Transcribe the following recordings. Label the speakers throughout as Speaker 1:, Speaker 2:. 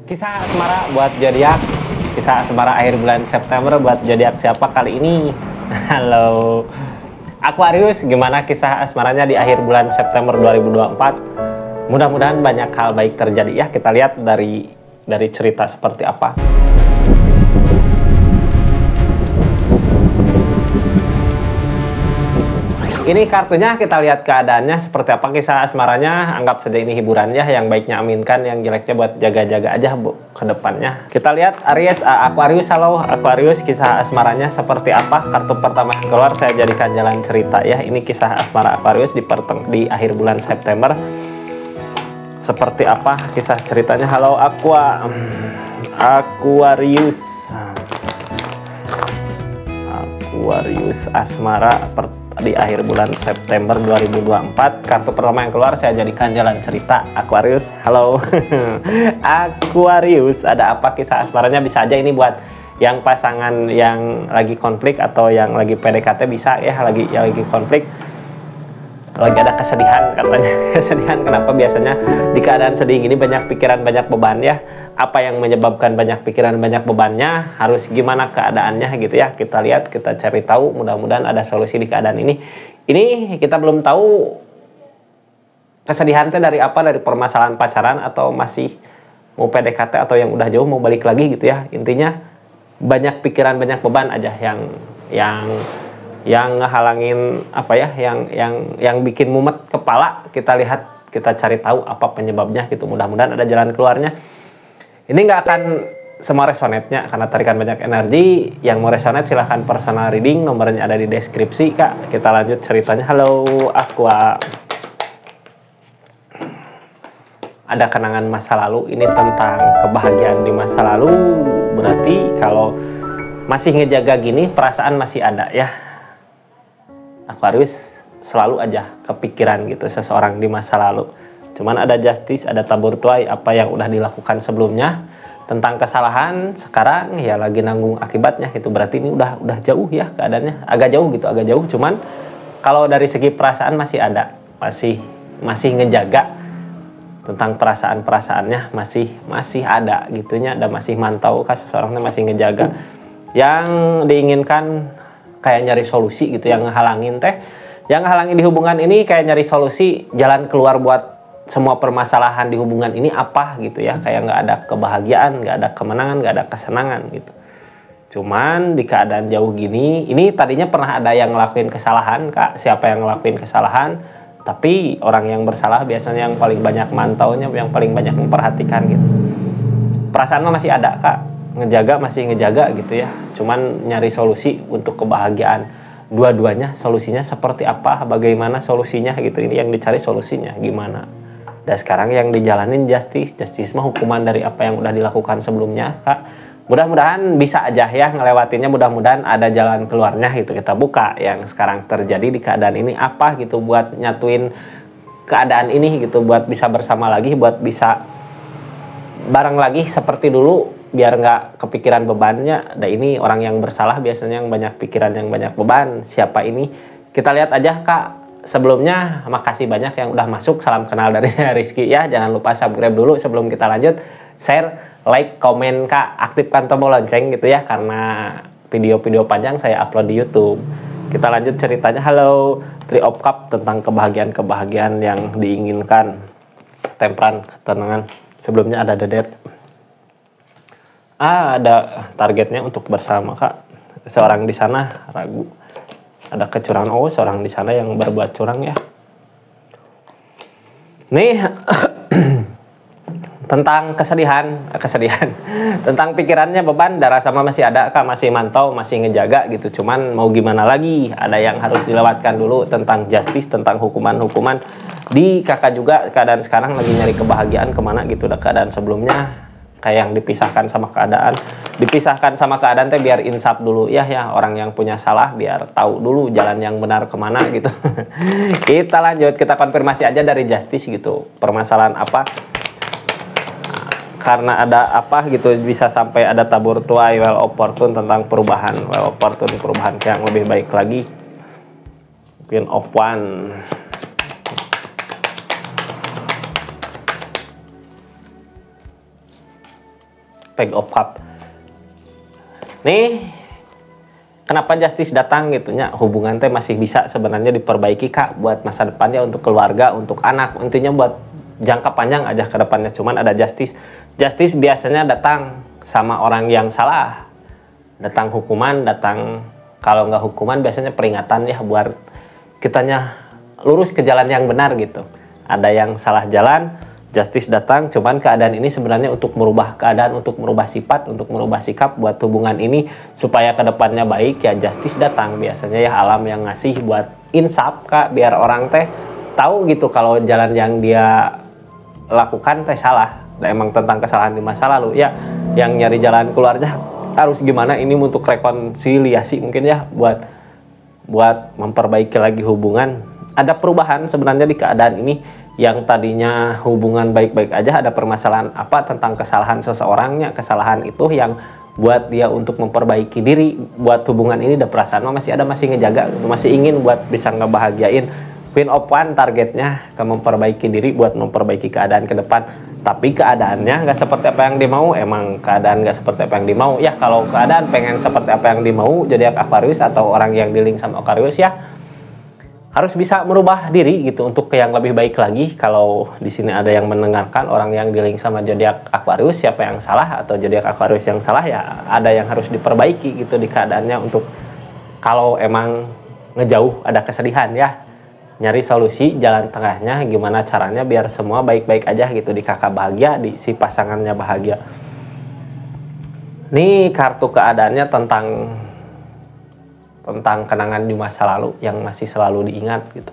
Speaker 1: Kisah asmara buat zodiak. Kisah asmara akhir bulan September buat zodiak siapa kali ini? Halo Aquarius, gimana kisah asmaranya di akhir bulan September 2024? Mudah-mudahan banyak hal baik terjadi ya. Kita lihat dari cerita seperti apa. Ini kartunya, kita lihat keadaannya seperti apa kisah asmaranya. Anggap saja ini hiburan ya, yang baiknya aminkan, yang jeleknya buat jaga-jaga aja bu ke depannya. Kita lihat Aries, Aquarius. Halo Aquarius, kisah asmaranya seperti apa? Kartu pertama yang keluar saya jadikan jalan cerita ya. Ini kisah asmara Aquarius di akhir bulan September. Seperti apa kisah ceritanya? Halo Aquarius. Aquarius asmara di akhir bulan September 2024. Kartu pertama yang keluar saya jadikan jalan cerita. Aquarius, halo. Aquarius, ada apa kisah asmaranya? Bisa aja ini buat yang pasangan yang lagi konflik atau yang lagi PDKT, bisa ya, lagi konflik, lagi ada kesedihan katanya. Kesedihan, kenapa biasanya di keadaan sedih ini banyak pikiran, banyak beban ya? Apa yang menyebabkan banyak pikiran, banyak bebannya? Harus gimana keadaannya gitu ya? Kita lihat, kita cari tahu, mudah-mudahan ada solusi di keadaan ini. Ini kita belum tahu kesedihannya dari apa, dari permasalahan pacaran atau masih mau PDKT atau yang udah jauh mau balik lagi gitu ya. Intinya banyak pikiran, banyak beban aja yang ngehalangin apa ya, yang bikin mumet kepala. Kita lihat, kita cari tahu apa penyebabnya gitu. Mudah-mudahan ada jalan keluarnya. Ini nggak akan semua resonate-nya karena tarikan banyak energi. Yang mau resonate silahkan personal reading, nomornya ada di deskripsi kak. Kita lanjut ceritanya. Halo Aqua. Ada kenangan masa lalu, ini tentang kebahagiaan di masa lalu. Berarti kalau masih ngejaga gini, perasaan masih ada ya. Aquarius selalu aja kepikiran gitu seseorang di masa lalu. Cuman ada justice, ada tabur tuai, apa yang udah dilakukan sebelumnya, tentang kesalahan sekarang ya lagi nanggung akibatnya. Itu berarti ini udah jauh ya keadaannya, agak jauh gitu, agak jauh. Cuman kalau dari segi perasaan masih ada, masih ngejaga tentang perasaan-perasaannya, masih ada gitunya, ada masih mantau kan seseorangnya, masih ngejaga. Yang diinginkan kayak nyari solusi gitu, yang ngehalangin yang ngehalangin di hubungan ini kayak nyari solusi, jalan keluar buat semua permasalahan di hubungan ini apa gitu ya. Kayak nggak ada kebahagiaan, nggak ada kemenangan, nggak ada kesenangan gitu. Cuman di keadaan jauh gini, ini tadinya pernah ada yang ngelakuin kesalahan kak. Siapa yang ngelakuin kesalahan? Tapi orang yang bersalah biasanya yang paling banyak mantaunya, yang paling banyak memperhatikan gitu. Perasaan masih ada kak, masih ngejaga gitu ya. Cuman nyari solusi untuk kebahagiaan dua-duanya. Solusinya seperti apa, bagaimana solusinya gitu. Ini yang dicari solusinya gimana. Dan sekarang yang dijalanin justice mah hukuman dari apa yang udah dilakukan sebelumnya kak. Mudah-mudahan bisa aja ya ngelewatinnya, mudah-mudahan ada jalan keluarnya gitu. Kita buka yang sekarang terjadi di keadaan ini apa gitu, buat nyatuin keadaan ini gitu, buat bisa bersama lagi, buat bisa bareng lagi seperti dulu, biar nggak kepikiran bebannya. Dan ini orang yang bersalah biasanya yang banyak pikiran, yang banyak beban. Siapa ini? Kita lihat aja kak. Sebelumnya makasih banyak yang udah masuk, salam kenal dari saya Rizky ya. Jangan lupa subscribe dulu sebelum kita lanjut, share, like, komen kak, aktifkan tombol lonceng gitu ya, karena video-video panjang saya upload di YouTube. Kita lanjut ceritanya. Halo Three of Cups, tentang kebahagiaan yang diinginkan, temperan, ketenangan. Sebelumnya ada The Death. Ada targetnya untuk bersama kak. Seorang di sana ragu, ada kecurangan. Oh, seorang di sana yang berbuat curang ya. Nih tentang kesedihan tentang pikirannya, beban, darah sama masih ada kak, masih mantau, masih ngejaga gitu. Cuman mau gimana lagi, ada yang harus dilewatkan dulu, tentang justice, tentang hukuman di kakak juga. Keadaan sekarang lagi nyari kebahagiaan kemana gitu. Udah keadaan sebelumnya kayak yang dipisahkan sama keadaan teh biar insaf dulu ya orang yang punya salah, biar tahu dulu jalan yang benar kemana gitu. Kita lanjut, kita konfirmasi aja dari justice gitu, permasalahan apa, karena ada apa gitu bisa sampai ada tabur tuai, well opportune, tentang perubahan, well opportune, perubahan yang lebih baik lagi. Queen of One. Page of Cup. Nih, kenapa Justice datang gitunya? Hubungan teh masih bisa sebenarnya diperbaiki Kak buat masa depannya, untuk keluarga, untuk anak, intinya buat jangka panjang aja ke depannya. Cuman ada Justice. Justice biasanya datang sama orang yang salah. Datang hukuman, datang kalau nggak hukuman biasanya peringatan ya buat kitanya lurus ke jalan yang benar gitu. Ada yang salah jalan, Justice datang, cuman keadaan ini sebenarnya untuk merubah keadaan, untuk merubah sifat, untuk merubah sikap buat hubungan ini supaya kedepannya baik ya. Justice datang biasanya ya, alam yang ngasih buat insaf Kak, biar orang teh tahu gitu kalau jalan yang dia lakukan teh salah, emang tentang kesalahan di masa lalu ya, yang nyari jalan keluarnya harus gimana ini untuk rekonsiliasi mungkin ya, buat memperbaiki lagi hubungan. Ada perubahan sebenarnya di keadaan ini, yang tadinya hubungan baik-baik aja ada permasalahan apa tentang kesalahan seseorangnya. Kesalahan itu yang buat dia untuk memperbaiki diri, buat hubungan ini ada perasaan masih ngejaga, masih ingin buat bisa ngebahagiain. Queen of Wands targetnya ke memperbaiki diri, buat memperbaiki keadaan ke depan. Tapi keadaannya nggak seperti apa yang dimau, emang keadaan nggak seperti apa yang dimau ya. Kalau keadaan pengen seperti apa yang dimau zodiak Aquarius atau orang yang dealing sama Aquarius ya, harus bisa merubah diri gitu untuk yang lebih baik lagi. Kalau di sini ada yang mendengarkan orang yang dealing sama zodiak Aquarius, siapa yang salah atau zodiak Aquarius yang salah ya, ada yang harus diperbaiki gitu di keadaannya. Untuk kalau emang ngejauh ada kesedihan ya, nyari solusi jalan tengahnya gimana caranya biar semua baik-baik aja gitu, di kakak bahagia, di si pasangannya bahagia. Nih kartu keadaannya tentang kenangan di masa lalu yang masih selalu diingat gitu.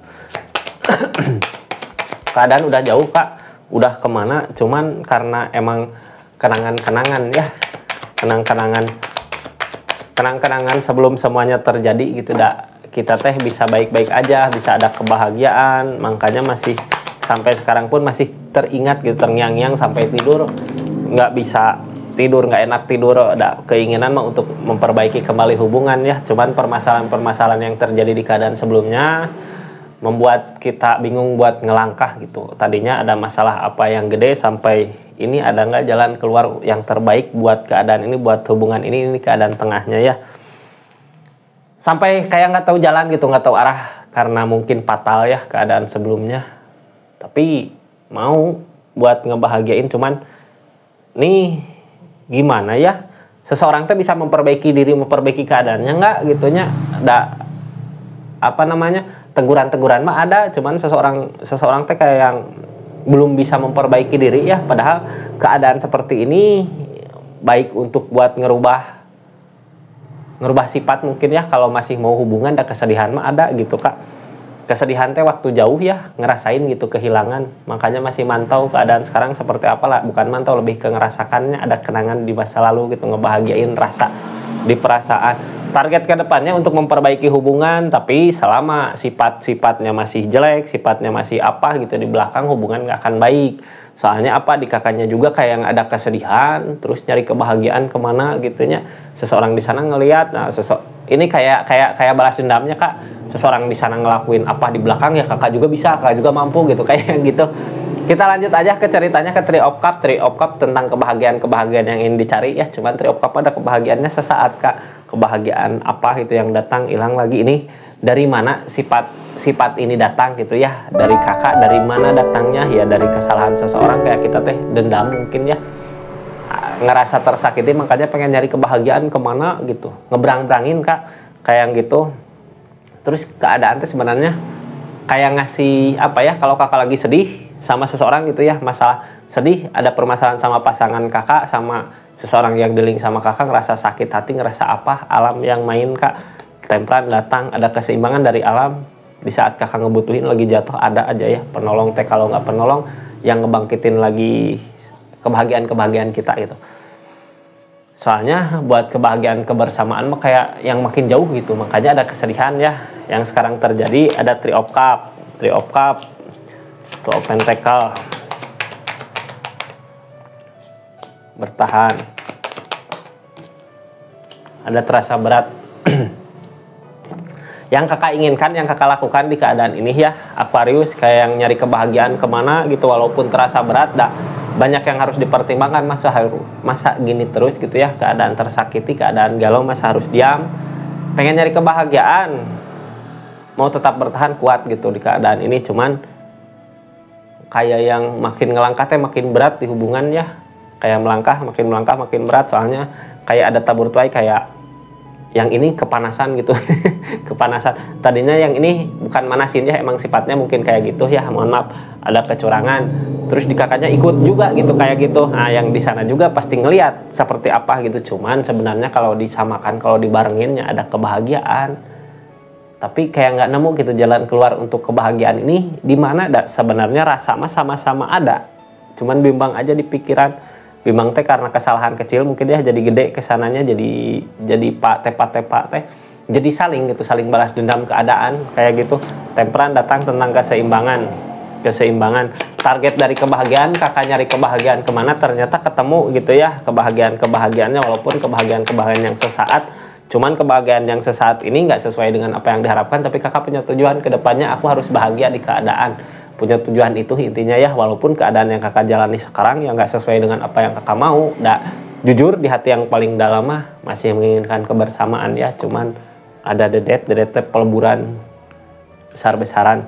Speaker 1: Keadaan udah jauh Kak, udah kemana, cuman karena emang kenangan-kenangan ya, kenang-kenangan sebelum semuanya terjadi gitu, kita teh bisa baik-baik aja, bisa ada kebahagiaan, makanya masih sampai sekarang pun masih teringat gitu, terngiang-ngiang sampai tidur nggak bisa tidur, nggak enak tidur. Ada keinginan mah untuk memperbaiki kembali hubungan ya, cuman permasalahan-permasalahan yang terjadi di keadaan sebelumnya membuat kita bingung buat ngelangkah gitu. Tadinya ada masalah apa yang gede, sampai ini ada nggak jalan keluar yang terbaik buat keadaan ini, buat hubungan ini keadaan tengahnya ya. Sampai kayak nggak tahu jalan gitu, nggak tahu arah, karena mungkin fatal ya keadaan sebelumnya. Tapi mau buat ngebahagiain, cuman nih gimana ya, seseorang tuh bisa memperbaiki diri, memperbaiki keadaannya nggak gitunya. Ada apa namanya, teguran-teguran mah ada, cuman seseorang teh kayak yang belum bisa memperbaiki diri ya, padahal keadaan seperti ini baik untuk buat ngerubah sifat mungkin ya. Kalau masih mau hubungan, ada kesedihan mah ada gitu Kak. Kesedihan teh waktu jauh ya, ngerasain gitu kehilangan, makanya masih mantau keadaan sekarang seperti apa lah, bukan mantau, lebih ke ngerasakannya, ada kenangan di masa lalu gitu, ngebahagiain rasa di perasaan. Target ke depannya untuk memperbaiki hubungan, tapi selama sifat-sifatnya masih jelek, sifatnya masih apa gitu di belakang, hubungan nggak akan baik. Soalnya apa, di kakaknya juga kayak yang ada kesedihan, terus nyari kebahagiaan kemana gitunya. Seseorang di sana ngelihat, nah ini kayak balas dendamnya Kak. Seseorang di sana ngelakuin apa di belakang ya, kakak juga bisa, kakak juga mampu gitu, kayak gitu. Kita lanjut aja ke ceritanya, ke Three of Cup. Three of Cup tentang kebahagiaan yang ingin dicari ya, cuman Three of Cup ada kebahagiaannya sesaat Kak. Kebahagiaan apa itu yang datang, hilang lagi. Ini dari mana sifat ini datang gitu ya, dari kakak, dari mana datangnya ya, dari kesalahan seseorang, kayak kita teh dendam mungkin ya, ngerasa tersakiti, makanya pengen nyari kebahagiaan kemana gitu, ngebrang-brangin Kak, kayak yang gitu. Terus keadaan tuh sebenarnya kayak ngasih apa ya, kalau kakak lagi sedih sama seseorang gitu ya, masalah sedih, ada permasalahan sama pasangan kakak, sama seseorang yang dealing sama kakak, ngerasa sakit hati, ngerasa apa, alam yang main Kak, temperan datang, ada keseimbangan dari alam. Di saat kakak ngebutuhin lagi jatuh, ada aja ya penolong teh, kalau nggak penolong yang ngebangkitin lagi kebahagiaan kita gitu. Soalnya buat kebahagiaan kebersamaan mah kayak yang makin jauh gitu, makanya ada kesedihan ya yang sekarang terjadi. Ada Three of Cup, Two of Pentacle, bertahan, ada terasa berat. Yang kakak inginkan, yang kakak lakukan di keadaan ini ya Aquarius, kayak yang nyari kebahagiaan kemana gitu, walaupun terasa berat, banyak yang harus dipertimbangkan. Masa gini terus gitu ya, keadaan tersakiti, keadaan galau, masa harus diam, pengen nyari kebahagiaan, mau tetap bertahan kuat gitu di keadaan ini. Cuman kayak yang makin ngelangkah teh makin berat di hubungan ya, kayak melangkah makin berat, soalnya kayak ada tabur tuai, kayak yang ini kepanasan gitu. Kepanasan, tadinya yang ini bukan manasin ya, emang sifatnya mungkin kayak gitu ya, mohon maaf ada kecurangan, terus di kakaknya ikut juga gitu kayak gitu. Nah yang di sana juga pasti ngelihat seperti apa gitu. Cuman sebenarnya kalau disamakan, kalau dibarenginnya ada kebahagiaan, tapi kayak nggak nemu gitu jalan keluar untuk kebahagiaan ini di mana. Sebenarnya rasa mah sama-sama ada, cuman bimbang aja di pikiran. Bimbang teh karena kesalahan kecil mungkin ya, jadi gede kesananya, jadi pak teh jadi saling gitu, saling balas dendam keadaan kayak gitu. Temperan datang tentang keseimbangan. Target dari kebahagiaan, kakak nyari kebahagiaan kemana, ternyata ketemu gitu ya kebahagiaannya, walaupun kebahagiaan yang sesaat. Cuman kebahagiaan yang sesaat ini nggak sesuai dengan apa yang diharapkan, tapi kakak punya tujuan ke depannya, aku harus bahagia di keadaan. Punya tujuan itu intinya ya, walaupun keadaan yang kakak jalani sekarang yang nggak sesuai dengan apa yang kakak mau. Jujur di hati yang paling dalam mah masih menginginkan kebersamaan ya, cuman ada dedet peleburan besar-besaran.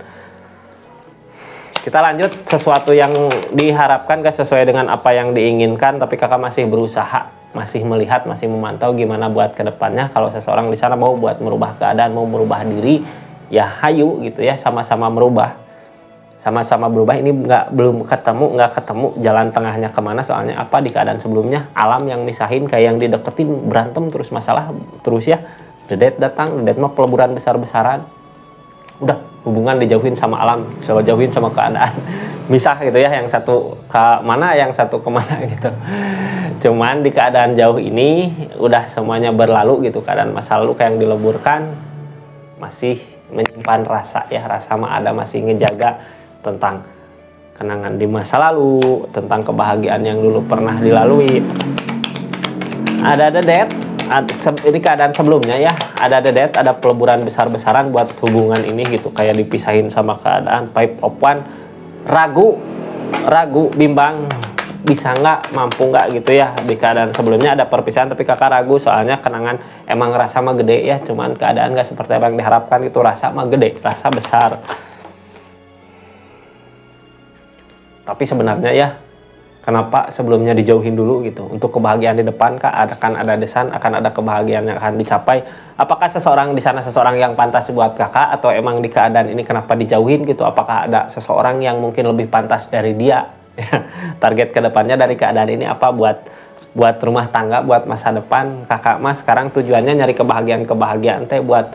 Speaker 1: Kita lanjut, sesuatu yang diharapkan gak sesuai dengan apa yang diinginkan, tapi kakak masih berusaha, masih melihat, masih memantau gimana buat kedepannya. Kalau seseorang di sana mau buat merubah keadaan, mau merubah diri, ya hayu gitu ya, sama-sama merubah. Sama-sama berubah. Ini belum ketemu jalan tengahnya kemana. Soalnya apa, di keadaan sebelumnya alam yang misahin, kayak yang dideketin berantem terus, masalah terus ya. Dedet datang, dedet mah peleburan besar-besaran, udah hubungan dijauhin sama alam, jauhin sama keadaan, misah gitu ya, yang satu ke mana, yang satu kemana gitu. Cuman di keadaan jauh ini udah semuanya berlalu gitu, keadaan masa lalu kayak yang dileburkan, masih menyimpan rasa ya, rasa mah ada, masih ngejaga tentang kenangan di masa lalu, tentang kebahagiaan yang dulu pernah dilalui. Ada dedet, ini keadaan sebelumnya ya, ada dedet, ada peleburan besar-besaran buat hubungan ini gitu, kayak dipisahin sama keadaan, pipe of one, ragu, bimbang, bisa nggak, mampu nggak gitu ya. Di keadaan sebelumnya ada perpisahan, tapi kakak ragu, soalnya kenangan emang rasa mah gede ya, cuman keadaan nggak seperti apa yang diharapkan gitu. Rasa mah gede, rasa besar. Tapi sebenarnya ya, kenapa sebelumnya dijauhin dulu gitu? Untuk kebahagiaan di depan, Kak, akan ada desan, akan ada kebahagiaan yang akan dicapai. Apakah seseorang di sana seseorang yang pantas buat kakak, atau emang di keadaan ini kenapa dijauhin gitu? Apakah ada seseorang yang mungkin lebih pantas dari dia? Target kedepannya dari keadaan ini apa? Buat rumah tangga, buat masa depan. Kakak mas sekarang tujuannya nyari kebahagiaan teh, buat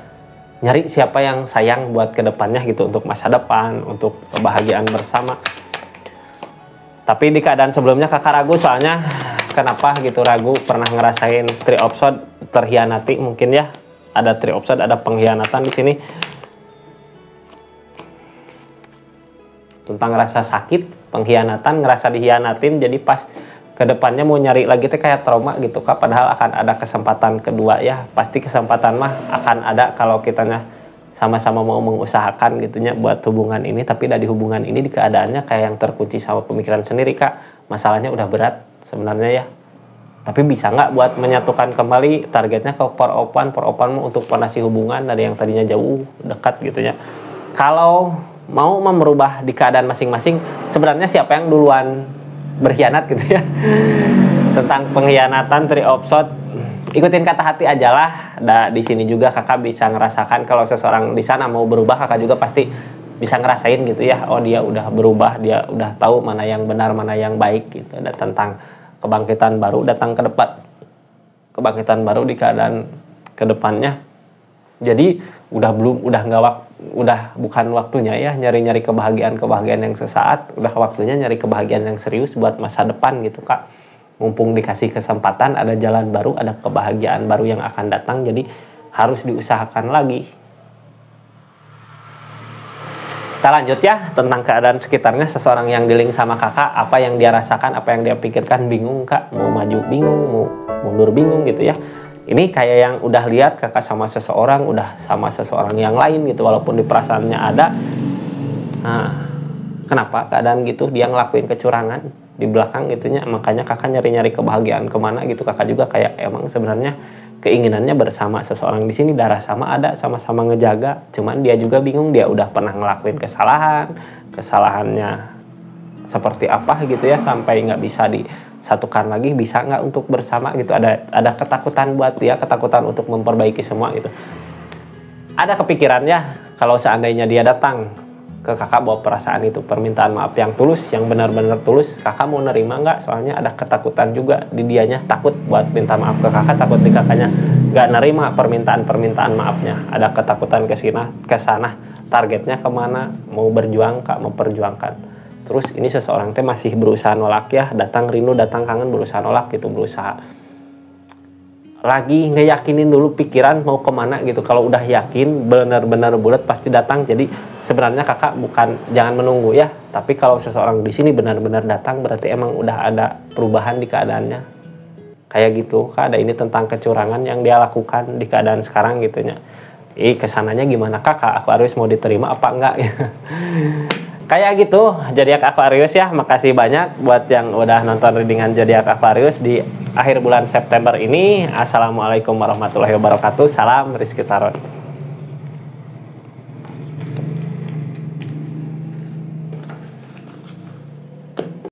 Speaker 1: nyari siapa yang sayang buat kedepannya gitu, untuk masa depan, untuk kebahagiaan bersama. Tapi di keadaan sebelumnya kakak ragu, soalnya kenapa gitu ragu, pernah ngerasain three of swords, terhianati mungkin ya, ada three of swords, ada pengkhianatan di sini, tentang rasa sakit, pengkhianatan, ngerasa dihianatin, jadi pas kedepannya mau nyari lagi teh kayak trauma gitu Kak. Padahal akan ada kesempatan kedua ya, pasti kesempatan mah akan ada kalau kitanya sama-sama mau mengusahakan gitunya buat hubungan ini. Tapi dari hubungan ini di keadaannya kayak yang terkunci sama pemikiran sendiri Kak. Masalahnya udah berat sebenarnya ya, tapi bisa nggak buat menyatukan kembali? Targetnya ke per-opan untuk fondasi hubungan dari yang tadinya jauh dekat gitu ya. Kalau mau merubah di keadaan masing-masing, sebenarnya siapa yang duluan berkhianat gitu ya. Tentang pengkhianatan three of swords, ikutin kata hati aja lah. Di sini juga kakak bisa ngerasakan kalau seseorang di sana mau berubah, kakak juga pasti bisa ngerasain gitu ya. Oh dia udah berubah, dia udah tahu mana yang benar, mana yang baik gitu. Ada tentang kebangkitan baru datang ke depan, kebangkitan baru di keadaan kedepannya. Jadi udah bukan waktunya ya nyari kebahagiaan yang sesaat. Udah waktunya nyari kebahagiaan yang serius buat masa depan gitu Kak. Mumpung dikasih kesempatan, ada jalan baru, ada kebahagiaan baru yang akan datang, jadi harus diusahakan lagi. Kita lanjut ya, tentang keadaan sekitarnya seseorang yang dealing sama kakak, apa yang dia rasakan, apa yang dia pikirkan. Bingung Kak, mau maju bingung, mau mundur bingung gitu ya. Ini kayak yang udah lihat kakak sama seseorang, udah sama seseorang yang lain gitu, walaupun di perasaannya ada. Nah, kenapa keadaan gitu dia ngelakuin kecurangan? di belakang gitunya, makanya kakak nyari-nyari kebahagiaan kemana gitu. Kakak juga kayak emang sebenarnya keinginannya bersama seseorang di sini, darah sama ada, sama-sama ngejaga, cuman dia juga bingung, dia udah pernah ngelakuin kesalahannya seperti apa gitu ya, sampai nggak bisa disatukan lagi, bisa nggak untuk bersama gitu. Ada ketakutan buat dia, ketakutan untuk memperbaiki semua gitu. Ada kepikirannya kalau seandainya dia datang ke kakak bawa perasaan itu, permintaan maaf yang tulus, yang benar-benar tulus, kakak mau nerima nggak? Soalnya ada ketakutan juga di dianya, takut buat minta maaf ke kakak, takut di kakaknya nggak nerima permintaan maafnya, ada ketakutan ke sana, targetnya kemana, mau berjuang kak, mau perjuangkan. Terus ini seseorang teh masih berusaha nolak ya, datang rindu, datang kangen, berusaha nolak gitu, berusaha lagi ngeyakinin dulu pikiran mau kemana gitu. Kalau udah yakin benar-benar bulat pasti datang. Jadi sebenarnya kakak bukan jangan menunggu ya, tapi kalau seseorang di sini benar-benar datang berarti emang udah ada perubahan di keadaannya kayak gitu. Kak, ada ini tentang kecurangan yang dia lakukan di keadaan sekarang gitunya. Kesananya gimana kakak? Aquarius mau diterima apa enggak ya? Kayak gitu, zodiak Aquarius ya. Makasih banyak buat yang udah nonton readingan zodiak Aquarius di akhir bulan September ini. Assalamualaikum warahmatullahi wabarakatuh. Salam Rizky Tarot.